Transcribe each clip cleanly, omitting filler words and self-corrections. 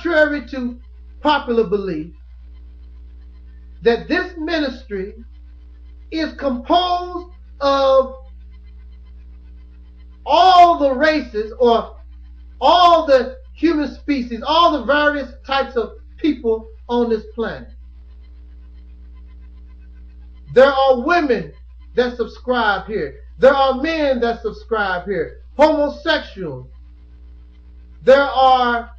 contrary to popular belief, that this ministry is composed of all the races or all the human species, all the various types of people on this planet. There are women that subscribe here. There are men that subscribe here. Homosexuals. There are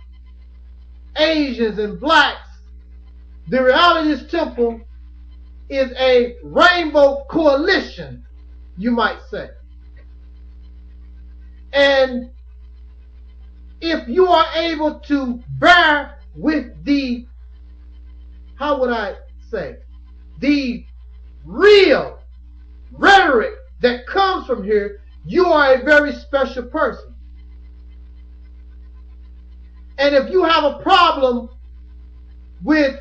Asians and blacks. The Realities Temple is a rainbow coalition, you might say. And if you are able to bear with the, how would I say, the real rhetoric that comes from here, you are a very special person. And if you have a problem with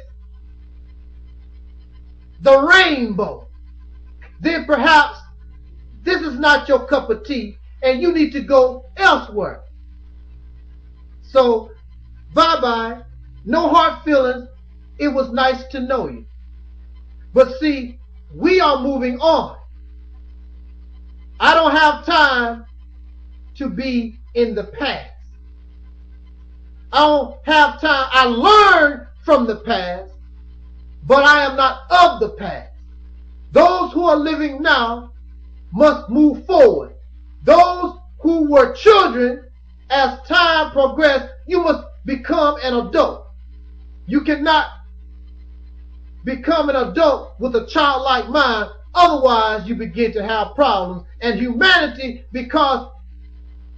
the rainbow, then perhaps this is not your cup of tea and you need to go elsewhere. So, bye-bye. No hard feelings. It was nice to know you. But see, we are moving on. I don't have time to be in the past. I don't have time. I learned from the past, but I am not of the past. Those who are living now must move forward. Those who were children, as time progressed, you must become an adult. You cannot become an adult with a childlike mind. Otherwise, you begin to have problems. And humanity, because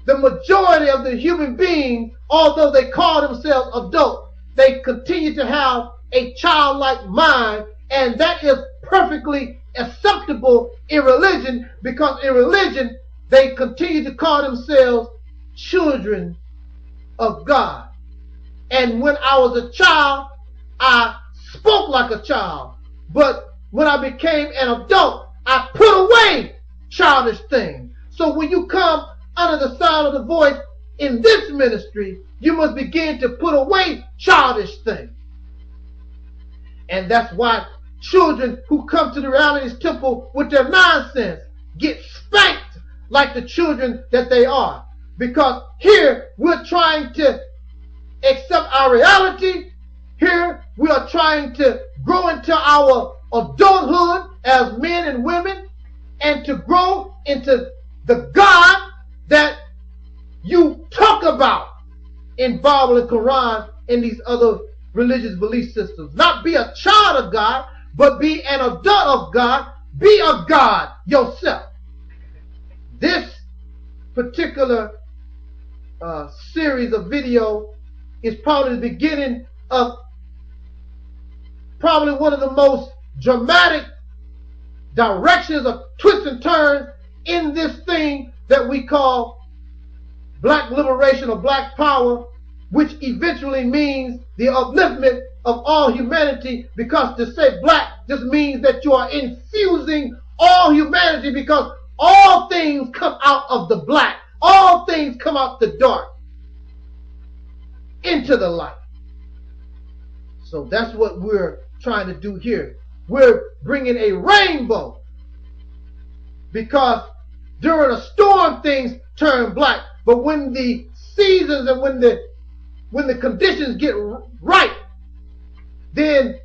the majority of the human beings, although they call themselves adults, they continue to have a childlike mind, and that is perfectly acceptable in religion, because in religion, they continue to call themselves children of God. And when I was a child, I spoke like a child. But when I became an adult, I put away childish things. So when you come under the sound of the voice in this ministry, you must begin to put away childish things. And that's why children who come to the Realities Temple with their nonsense get spanked like the children that they are. Because here we're trying to accept our reality. Here we are trying to grow into our adulthood as men and women, and to grow into the God that you talk about in Bible and Quran and these other religious belief systems. Not be a child of God, but be an adult of God. Be a God yourself. This particular series of video is probably the beginning of probably one of the most dramatic directions of twists and turns in this thing that we call black liberation or black power, which eventually means the upliftment of all humanity, because to say black just means that you are infusing all humanity, because all things come out of the black. All things come out the dark into the light. So that's what we're trying to do here. We're bringing a rainbow, because during a storm things turn black, but when the seasons and when the conditions get right, then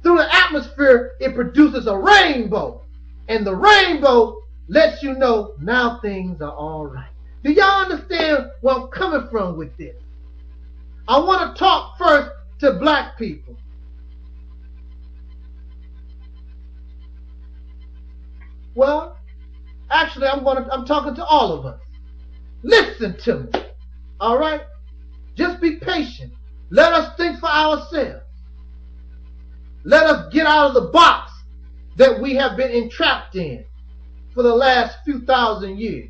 through the atmosphere it produces a rainbow, and the rainbow lets you know now things are all right. Do y'all understand where I'm coming from with this? I want to talk first to black people. Well, actually, I'm talking to all of us. Listen to me. All right? Just be patient. Let us think for ourselves. Let us get out of the box that we have been entrapped in for the last few thousand years.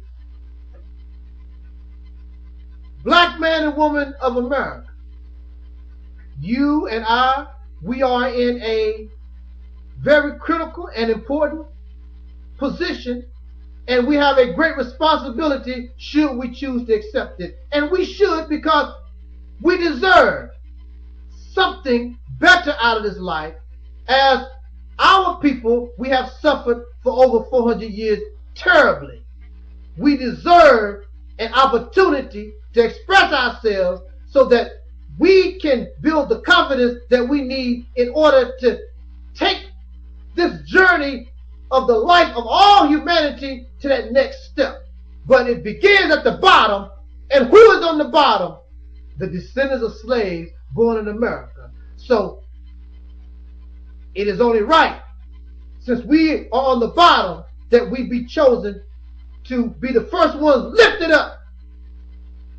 Black man and woman of America, you and I, we are in a very critical and important position, and we have a great responsibility should we choose to accept it. And we should, because we deserve something better out of this life. As our people, we have suffered for over 400 years terribly. We deserve an opportunity to express ourselves so that we can build the confidence that we need in order to take this journey of the life of all humanity to that next step. But it begins at the bottom. And who is on the bottom? The descendants of slaves born in America. So it is only right, since we are on the bottom, that we be chosen to be the first ones lifted up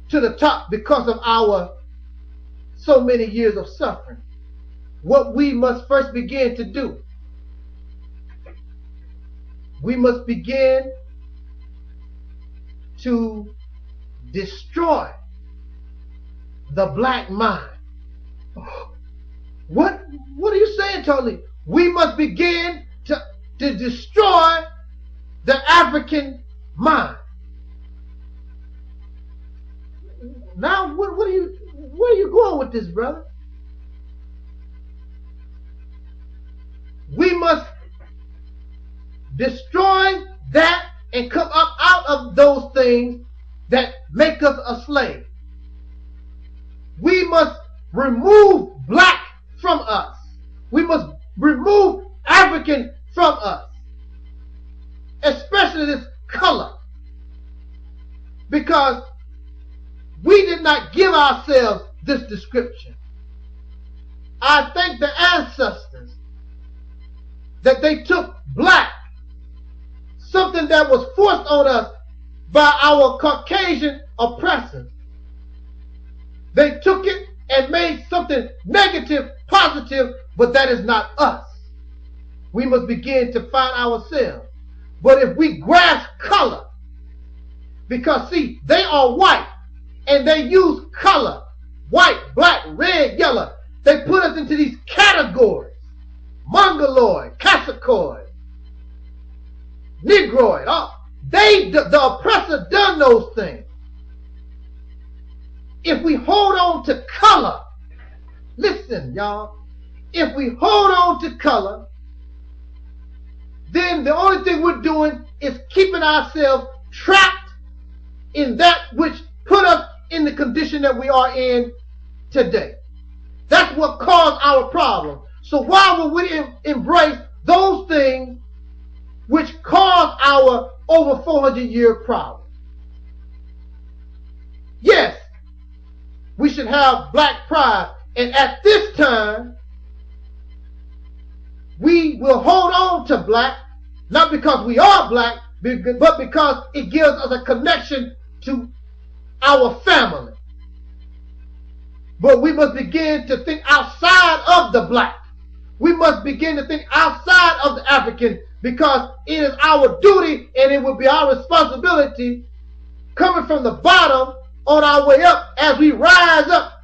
to the top because of our so many years of suffering. What we must first begin to do, we must begin to destroy the black mind. What are you saying, Tony? We must begin to destroy the African mind. Now, where are you going with this, brother? We must destroy that and come up out of those things that make us a slave. We must remove black from us. We must remove African from us, especially this color, because we did not give ourselves this description. I thank the ancestors that they took black, something that was forced on us by our Caucasian oppressors. They took it and made something negative positive, but that is not us. We must begin to find ourselves. But if we grasp color, because see, they are white and they use color, white, black, red, yellow. They put us into these categories: Mongoloid, Cassacoid, Negroid. The oppressor done those things. If we hold on to color, listen, y'all, if we hold on to color, then the only thing we're doing is keeping ourselves trapped in that which put us in the condition that we are in today. That's what caused our problem. So why would we embrace those things which caused our over 400-year problem? Yes, we should have black pride. And at this time, we will hold on to black, not because we are black, but because it gives us a connection to our family. But we must begin to think outside of the black. We must begin to think outside of the African, because it is our duty and it will be our responsibility, coming from the bottom on our way up, as we rise up.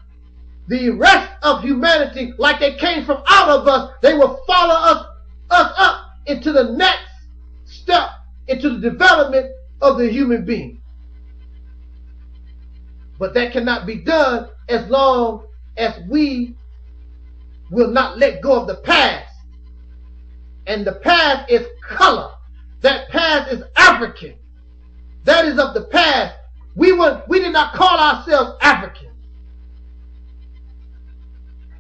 The rest of humanity, like they came from out of us, they will follow us up into the next step, into the development of the human being. But that cannot be done as long as we will not let go of the past. And the past is color. That past is African. That is of the past. We did not call ourselves African.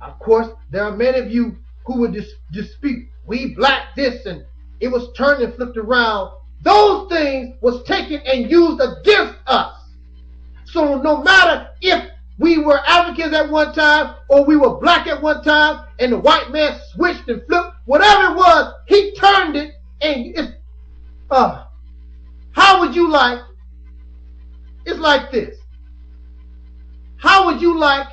Of course, there are many of you who would dispute, we black this, and it was turned and flipped around. Those things was taken and used against us. So no matter if we were Africans at one time or we were black at one time and the white man switched and flipped, whatever it was, he turned it. And it's, how would you like, it's like this. How would you like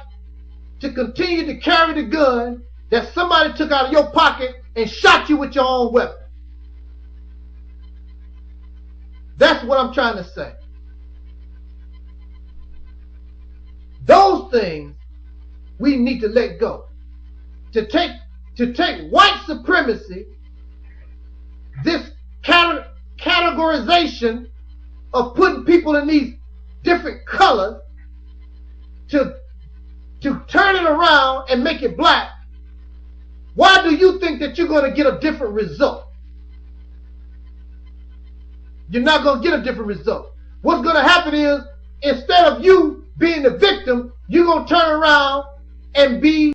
to continue to carry the gun that somebody took out of your pocket and shot you with your own weapon? That's what I'm trying to say. Those things we need to let go. To take white supremacy, this categorization of putting people in these different colors, to to turn it around and make it black, why do you think that you're going to get a different result? You're not going to get a different result. What's going to happen is, instead of you being the victim, you're going to turn around and be